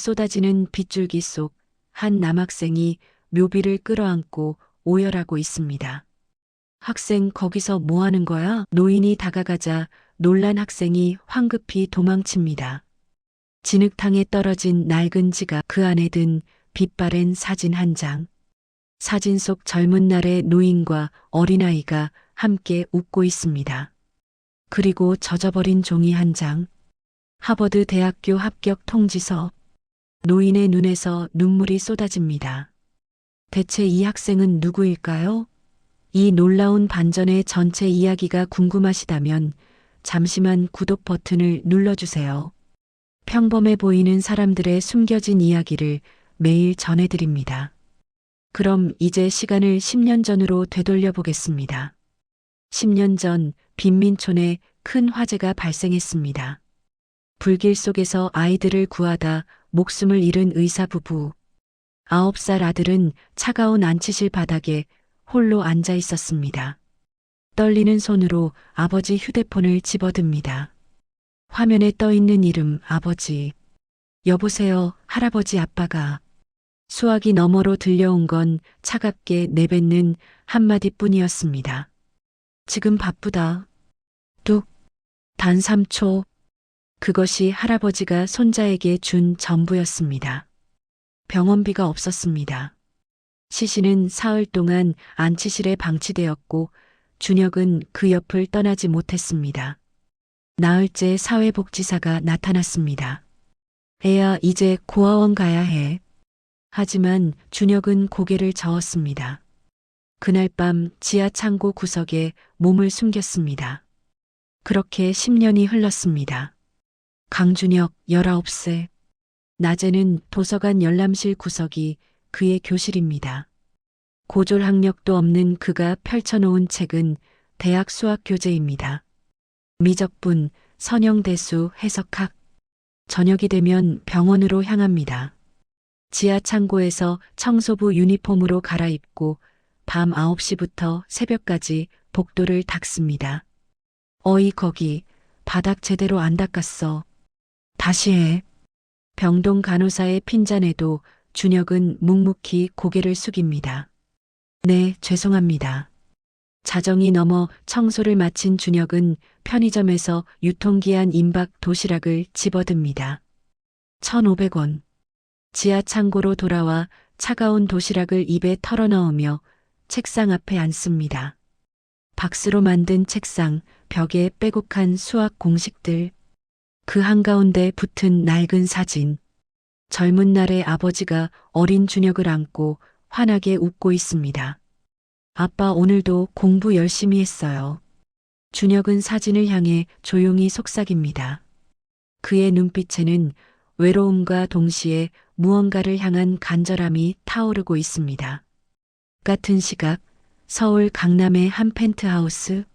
쏟아지는 빗줄기 속 한 남학생이 묘비를 끌어안고 오열하고 있습니다. 학생 거기서 뭐 하는 거야? 노인이 다가가자 놀란 학생이 황급히 도망칩니다. 진흙탕에 떨어진 낡은 지갑, 그 안에 든 빛바랜 사진 한 장. 사진 속 젊은 날의 노인과 어린아이가 함께 웃고 있습니다. 그리고 젖어버린 종이 한 장. 하버드 대학교 합격 통지서. 노인의 눈에서 눈물이 쏟아집니다. 대체 이 학생은 누구일까요? 이 놀라운 반전의 전체 이야기가 궁금하시다면 잠시만 구독 버튼을 눌러주세요. 평범해 보이는 사람들의 숨겨진 이야기를 매일 전해드립니다. 그럼 이제 시간을 10년 전으로 되돌려 보겠습니다. 10년 전 빈민촌에 큰 화재가 발생했습니다. 불길 속에서 아이들을 구하다 목숨을 잃은 의사 부부. 9살 아들은 차가운 안치실 바닥에 홀로 앉아 있었습니다. 떨리는 손으로 아버지 휴대폰을 집어듭니다. 화면에 떠 있는 이름 아버지. 여보세요, 할아버지 아빠가. 수화기 너머로 들려온 건 차갑게 내뱉는 한마디뿐이었습니다. 지금 바쁘다. 뚝. 단 3초. 그것이 할아버지가 손자에게 준 전부였습니다. 병원비가 없었습니다. 시신은 사흘 동안 안치실에 방치되었고 준혁은 그 옆을 떠나지 못했습니다. 나흘째 사회복지사가 나타났습니다. 애야, 이제 고아원 가야 해. 하지만 준혁은 고개를 저었습니다. 그날 밤 지하 창고 구석에 몸을 숨겼습니다. 그렇게 10년이 흘렀습니다. 강준혁 19세. 낮에는 도서관 열람실 구석이 그의 교실입니다. 고졸 학력도 없는 그가 펼쳐놓은 책은 대학 수학 교재입니다. 미적분, 선형대수, 해석학. 저녁이 되면 병원으로 향합니다. 지하 창고에서 청소부 유니폼으로 갈아입고 밤 9시부터 새벽까지 복도를 닦습니다. 어이 거기 바닥 제대로 안 닦았어. 다시 해. 병동 간호사의 핀잔에도 준혁은 묵묵히 고개를 숙입니다. 네, 죄송합니다. 자정이 넘어 청소를 마친 준혁은 편의점에서 유통기한 임박 도시락을 집어듭니다. 1,500원. 지하 창고로 돌아와 차가운 도시락을 입에 털어넣으며 책상 앞에 앉습니다. 박스로 만든 책상, 벽에 빼곡한 수학 공식들. 그 한가운데 붙은 낡은 사진. 젊은 날의 아버지가 어린 준혁을 안고 환하게 웃고 있습니다. 아빠 오늘도 공부 열심히 했어요. 준혁은 사진을 향해 조용히 속삭입니다. 그의 눈빛에는 외로움과 동시에 무언가를 향한 간절함이 타오르고 있습니다. 같은 시각, 서울 강남의 한 펜트하우스.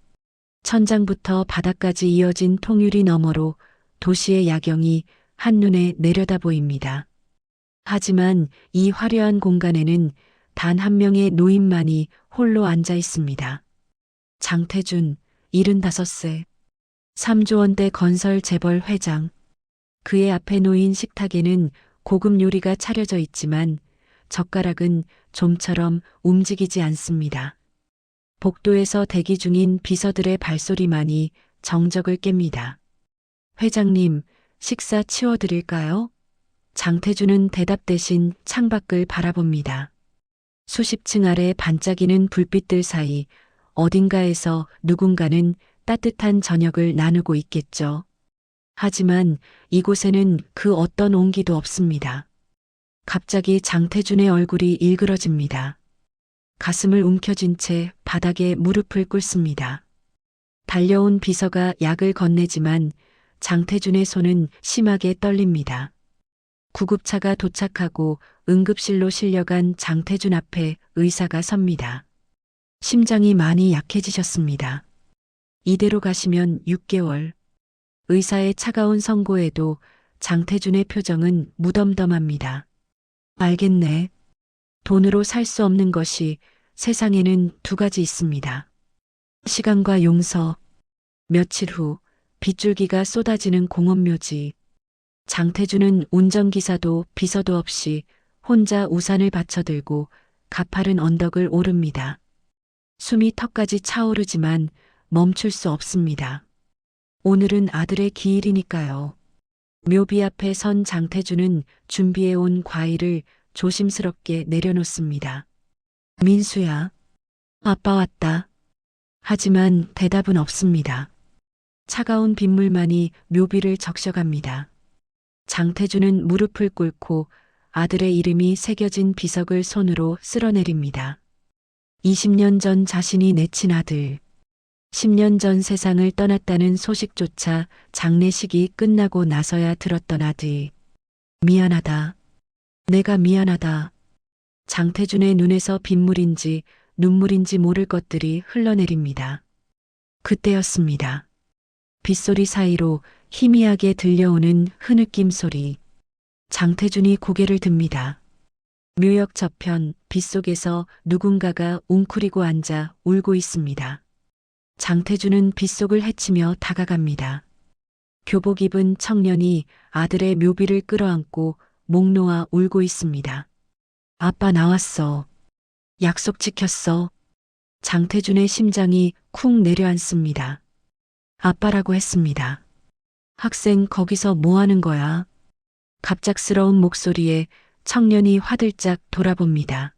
천장부터 바닥까지 이어진 통유리 너머로 도시의 야경이 한눈에 내려다 보입니다. 하지만 이 화려한 공간에는 단 한 명의 노인만이 홀로 앉아 있습니다. 장태준, 75세. 3조 원대 건설 재벌 회장. 그의 앞에 놓인 식탁에는 고급 요리가 차려져 있지만 젓가락은 좀처럼 움직이지 않습니다. 복도에서 대기 중인 비서들의 발소리만이 정적을 깹니다. 회장님, 식사 치워드릴까요? 장태준은 대답 대신 창밖을 바라봅니다. 수십 층 아래 반짝이는 불빛들 사이 어딘가에서 누군가는 따뜻한 저녁을 나누고 있겠죠. 하지만 이곳에는 그 어떤 온기도 없습니다. 갑자기 장태준의 얼굴이 일그러집니다. 가슴을 움켜쥔 채 바닥에 무릎을 꿇습니다. 달려온 비서가 약을 건네지만 장태준의 손은 심하게 떨립니다. 구급차가 도착하고 응급실로 실려간 장태준 앞에 의사가 섭니다. 심장이 많이 약해지셨습니다. 이대로 가시면 6개월. 의사의 차가운 선고에도 장태준의 표정은 무덤덤합니다. 알겠네. 돈으로 살 수 없는 것이 세상에는 두 가지 있습니다. 시간과 용서. 며칠 후 빗줄기가 쏟아지는 공원묘지. 장태주는 운전기사도 비서도 없이 혼자 우산을 받쳐들고 가파른 언덕을 오릅니다. 숨이 턱까지 차오르지만 멈출 수 없습니다. 오늘은 아들의 기일이니까요. 묘비 앞에 선 장태주는 준비해온 과일을 조심스럽게 내려놓습니다. 민수야, 아빠 왔다. 하지만 대답은 없습니다. 차가운 빗물만이 묘비를 적셔갑니다. 장태주는 무릎을 꿇고 아들의 이름이 새겨진 비석을 손으로 쓸어내립니다. 20년 전 자신이 내친 아들, 10년 전 세상을 떠났다는 소식조차 장례식이 끝나고 나서야 들었던 아들. 미안하다. 내가 미안하다. 장태준의 눈에서 빗물인지 눈물인지 모를 것들이 흘러내립니다. 그때였습니다. 빗소리 사이로 희미하게 들려오는 흐느낌 소리. 장태준이 고개를 듭니다. 묘역 저편 빗속에서 누군가가 웅크리고 앉아 울고 있습니다. 장태준은 빗속을 헤치며 다가갑니다. 교복 입은 청년이 아들의 묘비를 끌어안고 목 놓아 울고 있습니다. 아빠 나왔어. 약속 지켰어. 장태준의 심장이 쿵 내려앉습니다. 아빠라고 했습니다. 학생 거기서 뭐 하는 거야? 갑작스러운 목소리에 청년이 화들짝 돌아봅니다.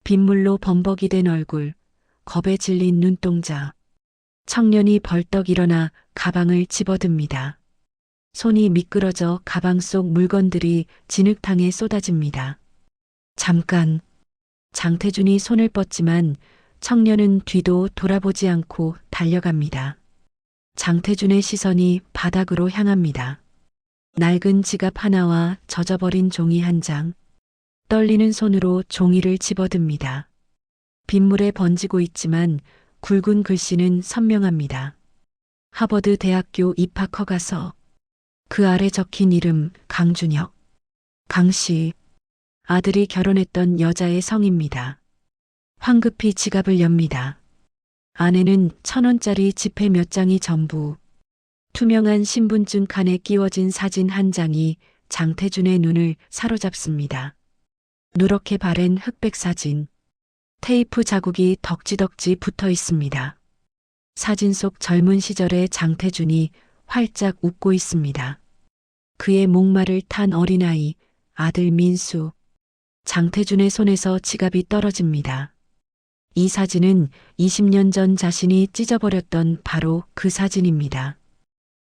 빗물로 범벅이 된 얼굴, 겁에 질린 눈동자. 청년이 벌떡 일어나 가방을 집어듭니다. 손이 미끄러져 가방 속 물건들이 진흙탕에 쏟아집니다. 잠깐. 장태준이 손을 뻗지만 청년은 뒤도 돌아보지 않고 달려갑니다. 장태준의 시선이 바닥으로 향합니다. 낡은 지갑 하나와 젖어버린 종이 한 장. 떨리는 손으로 종이를 집어듭니다. 빗물에 번지고 있지만 굵은 글씨는 선명합니다. 하버드 대학교 입학 허가서. 그 아래 적힌 이름 강준혁. 강씨. 아들이 결혼했던 여자의 성입니다. 황급히 지갑을 엽니다. 안에는 1,000원짜리 지폐 몇 장이 전부. 투명한 신분증 칸에 끼워진 사진 한 장이 장태준의 눈을 사로잡습니다. 누렇게 바랜 흑백 사진. 테이프 자국이 덕지덕지 붙어 있습니다. 사진 속 젊은 시절의 장태준이 활짝 웃고 있습니다. 그의 목마를 탄 어린아이, 아들 민수. 장태준의 손에서 지갑이 떨어집니다. 이 사진은 20년 전 자신이 찢어버렸던 바로 그 사진입니다.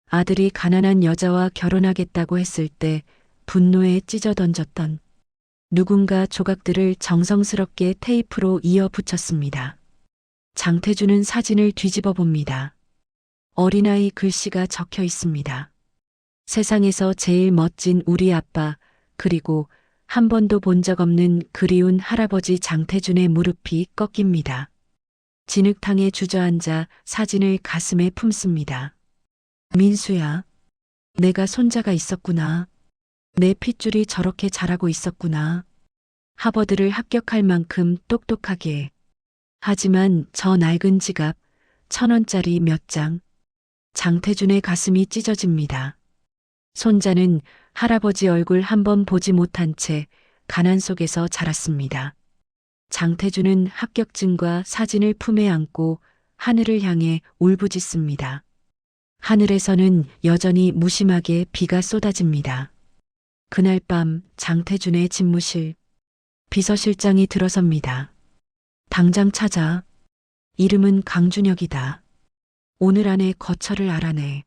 아들이 가난한 여자와 결혼하겠다고 했을 때 분노에 찢어 던졌던 누군가 조각들을 정성스럽게 테이프로 이어 붙였습니다. 장태준은 사진을 뒤집어 봅니다. 어린아이 글씨가 적혀 있습니다. 세상에서 제일 멋진 우리 아빠, 그리고 한 번도 본 적 없는 그리운 할아버지. 장태준의 무릎이 꺾입니다. 진흙탕에 주저앉아 사진을 가슴에 품습니다. 민수야, 내가 손자가 있었구나. 내 핏줄이 저렇게 자라고 있었구나. 하버드를 합격할 만큼 똑똑하게. 하지만 저 낡은 지갑, 1,000원짜리 몇 장. 장태준의 가슴이 찢어집니다. 손자는 할아버지 얼굴 한 번 보지 못한 채 가난 속에서 자랐습니다. 장태준은 합격증과 사진을 품에 안고 하늘을 향해 울부짖습니다. 하늘에서는 여전히 무심하게 비가 쏟아집니다. 그날 밤 장태준의 집무실. 비서실장이 들어섭니다. 당장 찾아. 이름은 강준혁이다. 오늘 안에 거처를 알아내.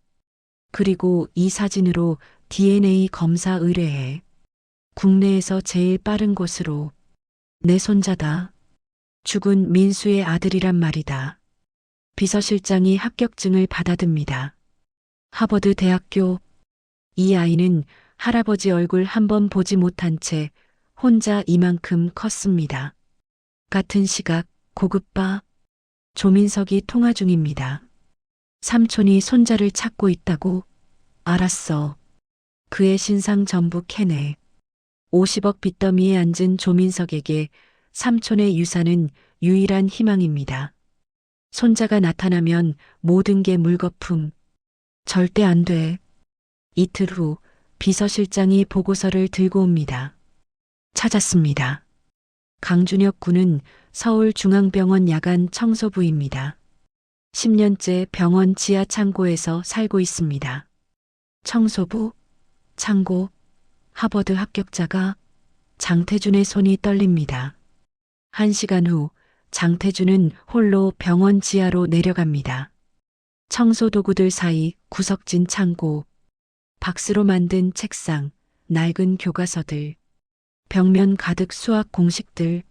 그리고 이 사진으로 DNA 검사 의뢰해. 국내에서 제일 빠른 곳으로. 내 손자다. 죽은 민수의 아들이란 말이다. 비서실장이 합격증을 받아듭니다. 하버드 대학교. 이 아이는 할아버지 얼굴 한 번 보지 못한 채 혼자 이만큼 컸습니다. 같은 시각 고급바. 조민석이 통화 중입니다. 삼촌이 손자를 찾고 있다고. 알았어. 그의 신상 전부 캐내. 50억 빚더미에 앉은 조민석에게 삼촌의 유산은 유일한 희망입니다. 손자가 나타나면 모든 게 물거품. 절대 안 돼. 이틀 후 비서실장이 보고서를 들고 옵니다. 찾았습니다. 강준혁 군은 서울중앙병원 야간 청소부입니다. 10년째 병원 지하 창고에서 살고 있습니다. 청소부, 창고, 하버드 합격자가 장태준의 손이 떨립니다. 1시간 후 장태준은 홀로 병원 지하로 내려갑니다. 청소도구들 사이 구석진 창고, 박스로 만든 책상, 낡은 교과서들, 벽면 가득 수학 공식들,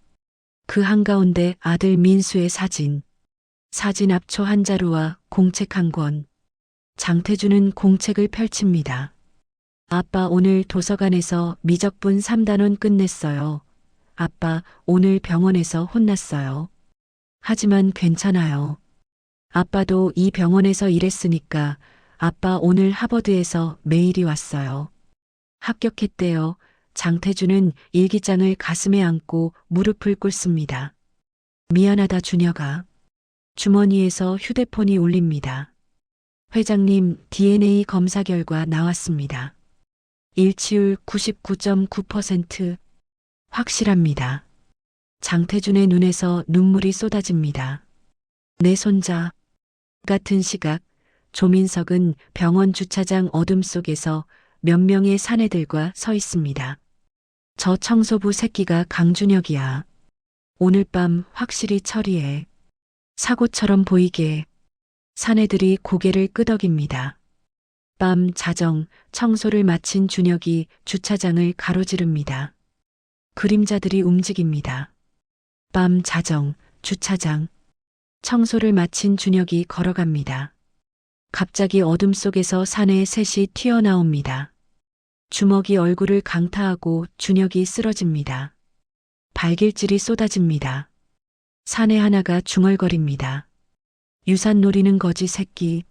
그 한가운데 아들 민수의 사진, 사진 앞초 한 자루와 공책 한 권. 장태준은 공책을 펼칩니다. 아빠 오늘 도서관에서 미적분 3단원 끝냈어요. 아빠 오늘 병원에서 혼났어요. 하지만 괜찮아요. 아빠도 이 병원에서 일했으니까 아빠 오늘 하버드에서 메일이 왔어요. 합격했대요. 장태준은 일기장을 가슴에 안고 무릎을 꿇습니다. 미안하다 준혁아. 주머니에서 휴대폰이 울립니다. 회장님 DNA 검사 결과 나왔습니다. 일치율 99.9%. 확실합니다. 장태준의 눈에서 눈물이 쏟아집니다. 내 손자. 같은 시각 조민석은 병원 주차장 어둠 속에서 몇 명의 사내들과 서 있습니다. 저 청소부 새끼가 강준혁이야. 오늘 밤 확실히 처리해. 사고처럼 보이게. 사내들이 고개를 끄덕입니다. 밤 자정 청소를 마친 준혁이 주차장을 가로지릅니다. 그림자들이 움직입니다. 밤 자정 주차장. 청소를 마친 준혁이 걸어갑니다. 갑자기 어둠 속에서 사내 셋이 튀어나옵니다. 주먹이 얼굴을 강타하고 준혁이 쓰러집니다. 발길질이 쏟아집니다. 사내 하나가 중얼거립니다. 유산 노리는 거지 새끼.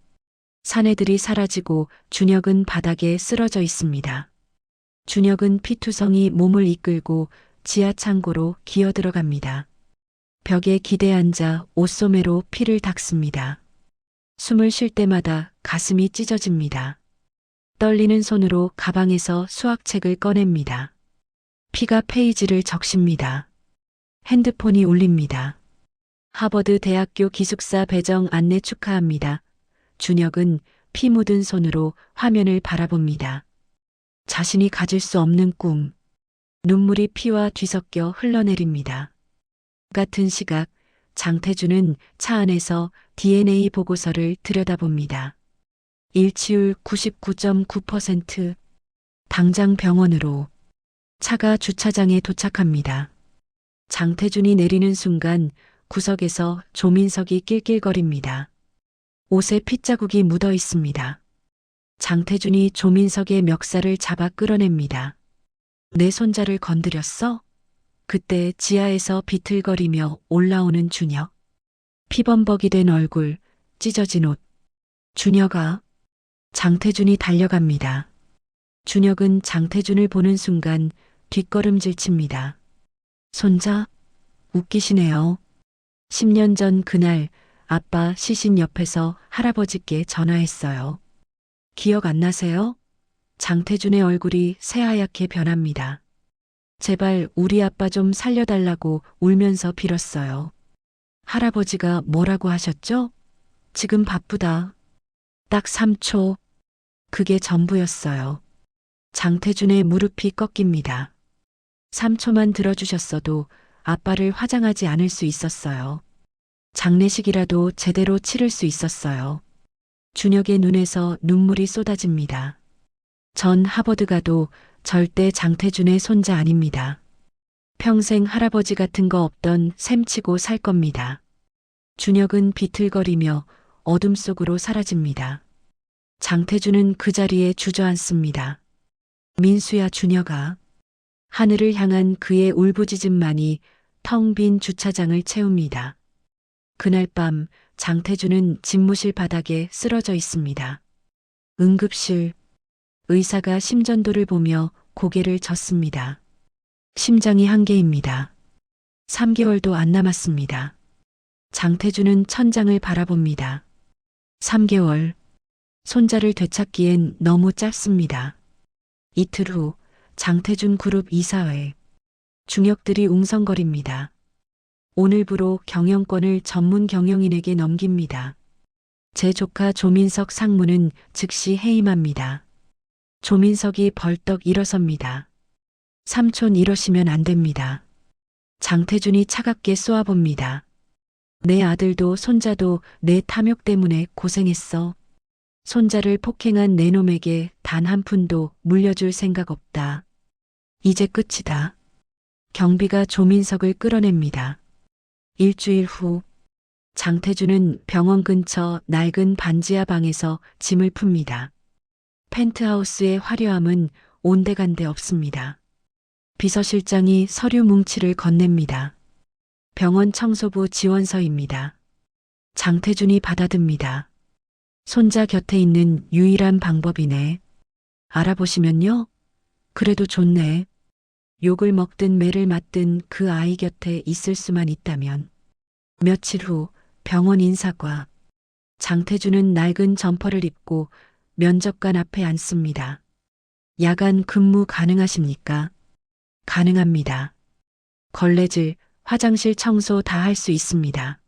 사내들이 사라지고 준혁은 바닥에 쓰러져 있습니다. 준혁은 피투성이 몸을 이끌고 지하 창고로 기어 들어갑니다. 벽에 기대 앉아 옷소매로 피를 닦습니다. 숨을 쉴 때마다 가슴이 찢어집니다. 떨리는 손으로 가방에서 수학책을 꺼냅니다. 피가 페이지를 적십니다. 핸드폰이 울립니다. 하버드 대학교 기숙사 배정 안내 축하합니다. 준혁은 피 묻은 손으로 화면을 바라봅니다. 자신이 가질 수 없는 꿈. 눈물이 피와 뒤섞여 흘러내립니다. 같은 시각 장태준은 차 안에서 DNA 보고서를 들여다봅니다. 일치율 99.9%. 당장 병원으로. 차가 주차장에 도착합니다. 장태준이 내리는 순간 구석에서 조민석이 낄낄거립니다. 옷에 핏자국이 묻어 있습니다. 장태준이 조민석의 멱살을 잡아 끌어냅니다. 내 손자를 건드렸어? 그때 지하에서 비틀거리며 올라오는 준혁. 피범벅이 된 얼굴, 찢어진 옷. 준혁아. 장태준이 달려갑니다. 준혁은 장태준을 보는 순간 뒷걸음질 칩니다. 손자? 웃기시네요. 10년 전 그날 아빠 시신 옆에서 할아버지께 전화했어요. 기억 안 나세요? 장태준의 얼굴이 새하얗게 변합니다. 제발 우리 아빠 좀 살려달라고 울면서 빌었어요. 할아버지가 뭐라고 하셨죠? 지금 바쁘다. 딱 3초. 그게 전부였어요. 장태준의 무릎이 꺾입니다. 3초만 들어주셨어도 아빠를 화장하지 않을 수 있었어요. 장례식이라도 제대로 치를 수 있었어요. 준혁의 눈에서 눈물이 쏟아집니다. 전 하버드 가도 절대 장태준의 손자 아닙니다. 평생 할아버지 같은 거 없던 셈치고 살 겁니다. 준혁은 비틀거리며 어둠 속으로 사라집니다. 장태준은 그 자리에 주저앉습니다. 민수야 준혁아. 하늘을 향한 그의 울부짖음만이 텅 빈 주차장을 채웁니다. 그날 밤 장태준은 집무실 바닥에 쓰러져 있습니다. 응급실. 의사가 심전도를 보며 고개를 젓습니다. 심장이 한 개입니다. 3개월도 안 남았습니다. 장태준은 천장을 바라봅니다. 3개월. 손자를 되찾기엔 너무 짧습니다. 이틀 후 장태준 그룹 이사회. 중역들이 웅성거립니다. 오늘부로 경영권을 전문 경영인에게 넘깁니다. 제 조카 조민석 상무는 즉시 해임합니다. 조민석이 벌떡 일어섭니다. 삼촌 이러시면 안 됩니다. 장태준이 차갑게 쏘아봅니다. 내 아들도 손자도 내 탐욕 때문에 고생했어. 손자를 폭행한 내 놈에게 단 한 푼도 물려줄 생각 없다. 이제 끝이다. 경비가 조민석을 끌어냅니다. 일주일 후 장태준은 병원 근처 낡은 반지하 방에서 짐을 풉니다. 펜트하우스의 화려함은 온데간데 없습니다. 비서실장이 서류 뭉치를 건넵니다. 병원 청소부 지원서입니다. 장태준이 받아듭니다. 손자 곁에 있는 유일한 방법이네. 알아보시면요? 그래도 좋네. 욕을 먹든 매를 맞든 그 아이 곁에 있을 수만 있다면. 며칠 후 병원 인사과. 장태준은 낡은 점퍼를 입고 면접관 앞에 앉습니다. 야간 근무 가능하십니까? 가능합니다. 걸레질, 화장실 청소 다 할 수 있습니다.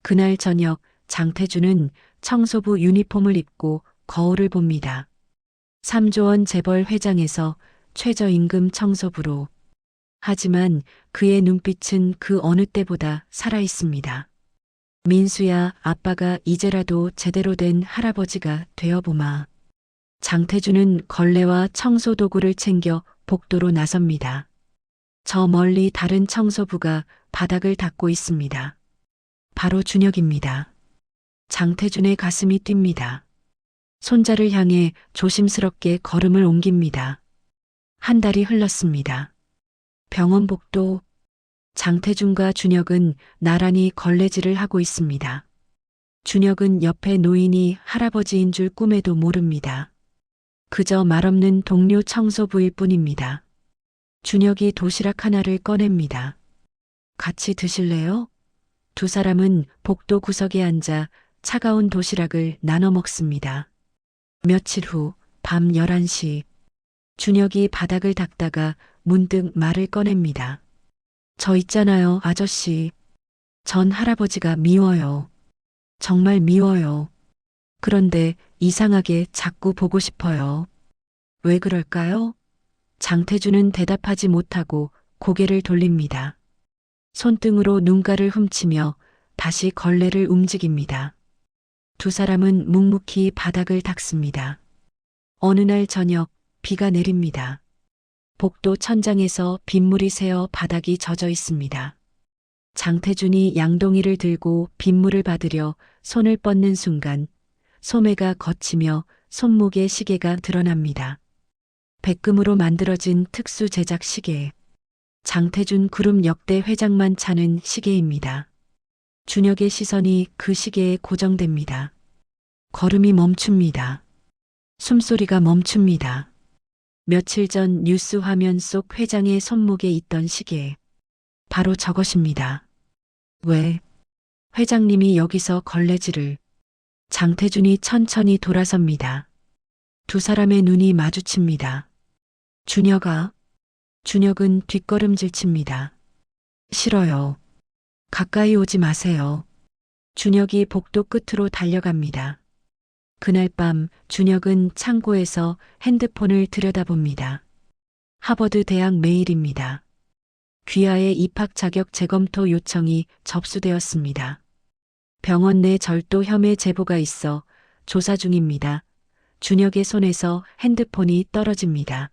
그날 저녁 장태준은 청소부 유니폼을 입고 거울을 봅니다. 3조 원 재벌 회장에서 최저임금 청소부로. 하지만 그의 눈빛은 그 어느 때보다 살아있습니다. 민수야, 아빠가 이제라도 제대로 된 할아버지가 되어보마. 장태준은 걸레와 청소 도구를 챙겨 복도로 나섭니다. 저 멀리 다른 청소부가 바닥을 닦고 있습니다. 바로 준혁입니다. 장태준의 가슴이 뜁니다. 손자를 향해 조심스럽게 걸음을 옮깁니다. 한 달이 흘렀습니다. 병원 복도. 장태준과 준혁은 나란히 걸레질을 하고 있습니다. 준혁은 옆에 노인이 할아버지인 줄 꿈에도 모릅니다. 그저 말없는 동료 청소부일 뿐입니다. 준혁이 도시락 하나를 꺼냅니다. 같이 드실래요? 두 사람은 복도 구석에 앉아 차가운 도시락을 나눠 먹습니다. 며칠 후 밤 11시 준혁이 바닥을 닦다가 문득 말을 꺼냅니다. 저 있잖아요, 아저씨. 전 할아버지가 미워요. 정말 미워요. 그런데 이상하게 자꾸 보고 싶어요. 왜 그럴까요? 장태준은 대답하지 못하고 고개를 돌립니다. 손등으로 눈가를 훔치며 다시 걸레를 움직입니다. 두 사람은 묵묵히 바닥을 닦습니다. 어느 날 저녁 비가 내립니다. 복도 천장에서 빗물이 새어 바닥이 젖어 있습니다. 장태준이 양동이를 들고 빗물을 받으려 손을 뻗는 순간 소매가 걷히며 손목에 시계가 드러납니다. 백금으로 만들어진 특수 제작 시계. 장태준 그룹 역대 회장만 차는 시계입니다. 준혁의 시선이 그 시계에 고정됩니다. 걸음이 멈춥니다. 숨소리가 멈춥니다. 며칠 전 뉴스 화면 속 회장의 손목에 있던 시계. 바로 저것입니다. 왜? 회장님이 여기서 걸레질을. 장태준이 천천히 돌아섭니다. 두 사람의 눈이 마주칩니다. 준혁아. 준혁은 뒷걸음질 칩니다. 싫어요. 가까이 오지 마세요. 준혁이 복도 끝으로 달려갑니다. 그날 밤 준혁은 창고에서 핸드폰을 들여다봅니다. 하버드 대학 메일입니다. 귀하의 입학 자격 재검토 요청이 접수되었습니다. 병원 내 절도 혐의 제보가 있어 조사 중입니다. 준혁의 손에서 핸드폰이 떨어집니다.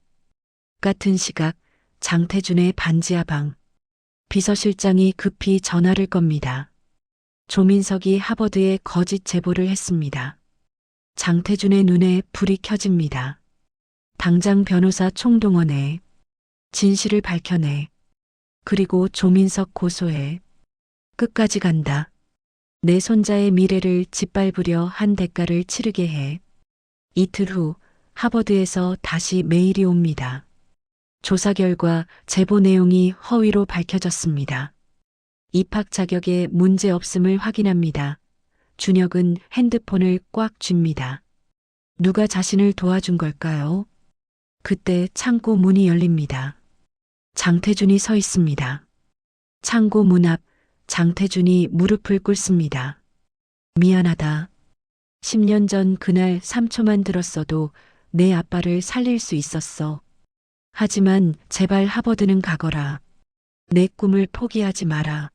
같은 시각 장태준의 반지하 방. 비서실장이 급히 전화를 겁니다. 조민석이 하버드에 거짓 제보를 했습니다. 장태준의 눈에 불이 켜집니다. 당장 변호사 총동원해. 진실을 밝혀내. 그리고 조민석 고소해. 끝까지 간다. 내 손자의 미래를 짓밟으려 한 대가를 치르게 해. 이틀 후 하버드에서 다시 메일이 옵니다. 조사 결과 제보 내용이 허위로 밝혀졌습니다. 입학 자격에 문제 없음을 확인합니다. 준혁은 핸드폰을 꽉 쥡니다. 누가 자신을 도와준 걸까요? 그때 창고 문이 열립니다. 장태준이 서 있습니다. 창고 문 앞 장태준이 무릎을 꿇습니다. 미안하다. 10년 전 그날 3초만 들었어도 내 아빠를 살릴 수 있었어. 하지만 제발 하버드는 가거라. 내 꿈을 포기하지 마라.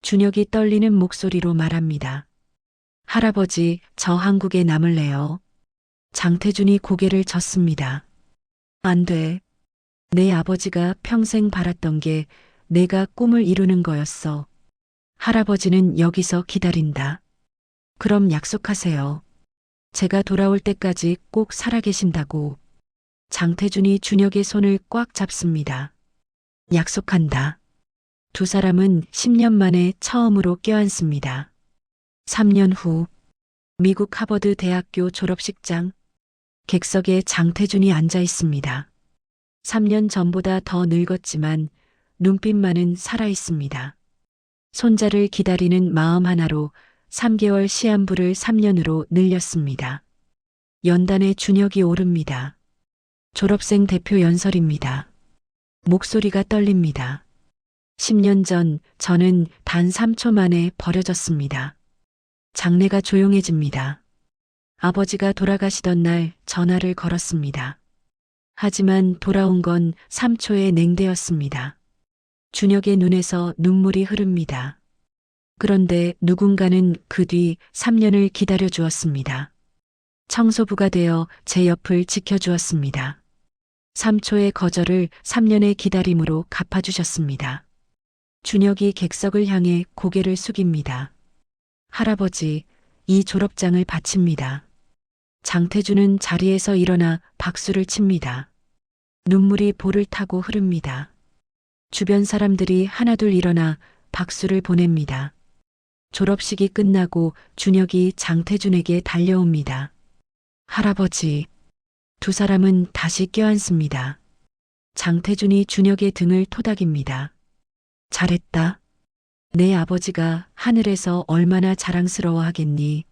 준혁이 떨리는 목소리로 말합니다. 할아버지, 저 한국에 남을래요. 장태준이 고개를 젓습니다. 안 돼. 내 아버지가 평생 바랐던 게 내가 꿈을 이루는 거였어. 할아버지는 여기서 기다린다. 그럼 약속하세요. 제가 돌아올 때까지 꼭 살아계신다고. 장태준이 준혁의 손을 꽉 잡습니다. 약속한다. 두 사람은 10년 만에 처음으로 껴안습니다. 3년 후, 미국 하버드 대학교 졸업식장, 객석에 장태준이 앉아 있습니다. 3년 전보다 더 늙었지만 눈빛만은 살아 있습니다. 손자를 기다리는 마음 하나로 3개월 시한부를 3년으로 늘렸습니다. 연단에 준혁이 오릅니다. 졸업생 대표 연설입니다. 목소리가 떨립니다. 10년 전 저는 단 3초 만에 버려졌습니다. 장례가 조용해집니다. 아버지가 돌아가시던 날 전화를 걸었습니다. 하지만 돌아온 건 3초의 냉대였습니다. 준혁의 눈에서 눈물이 흐릅니다. 그런데 누군가는 그 뒤 3년을 기다려 주었습니다. 청소부가 되어 제 옆을 지켜주었습니다. 3초의 거절을 3년의 기다림으로 갚아주셨습니다. 준혁이 객석을 향해 고개를 숙입니다. 할아버지, 이 졸업장을 바칩니다. 장태준은 자리에서 일어나 박수를 칩니다. 눈물이 볼을 타고 흐릅니다. 주변 사람들이 하나둘 일어나 박수를 보냅니다. 졸업식이 끝나고 준혁이 장태준에게 달려옵니다. 할아버지. 두 사람은 다시 껴안습니다. 장태준이 준혁의 등을 토닥입니다. 잘했다. 내 아버지가 하늘에서 얼마나 자랑스러워하겠니.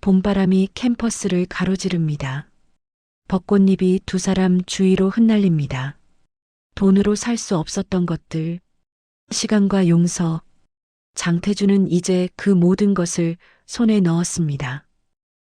봄바람이 캠퍼스를 가로지릅니다. 벚꽃잎이 두 사람 주위로 흩날립니다. 돈으로 살 수 없었던 것들, 시간과 용서. 장태준은 이제 그 모든 것을 손에 넣었습니다.